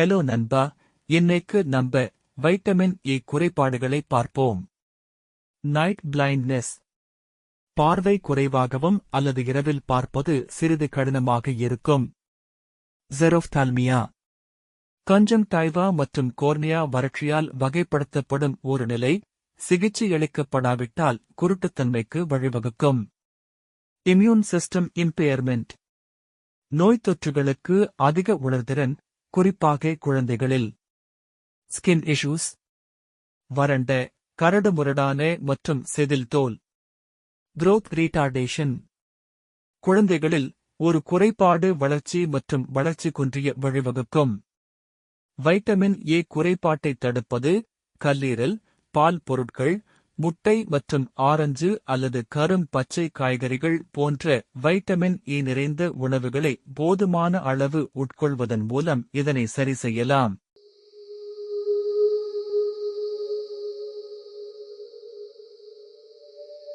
Hello நண்பா, இன்னைக்கு நம்ம வைட்டமின் ஏ குறைபாடுகளை பார்ப்போம். Night blindness. பார்வை குறைவாகவும் அல்லது இரவில் பார்ப்பது சிறிது கடினமாக இருக்கும். ஜெரோப்தால்மியா. கன்ஜங்டைவா மற்றும் கோர்னியா வறட்சியால் வகைப்படுத்தப்படும் ஒரு நிலை, சிகிச்சையளிக்கப்படாவிட்டால் குருட்டுத்தன்மைக்கு வழிவகுக்கும். Immune system impairment. நோய்த் தொற்றுகளுக்கு அதிக உணர்திறன், குறிப்பாக குழந்தைகளில். Skin issues. வறண்ட, கரடுமுரடான மற்றும் செதில் தோல். growth retardation. குழந்தைகளில் ஒரு குறைபாடு வளர்ச்சி மற்றும் வளர்ச்சி குன்றிய வழிவகுக்கும். வைட்டமின் ஏ குறைபாட்டைத் தடுப்பது, கல்லீரல், பால் பொருட்கள், முட்டை மற்றும் ஆரஞ்சு அல்லது கரும் பச்சை காய்கறிகள் போன்ற வைட்டமின் ஏ நிறைந்த உணவுகளை போதுமான அளவு உட்கொள்வதன் மூலம் இதனை சரி செய்யலாம்.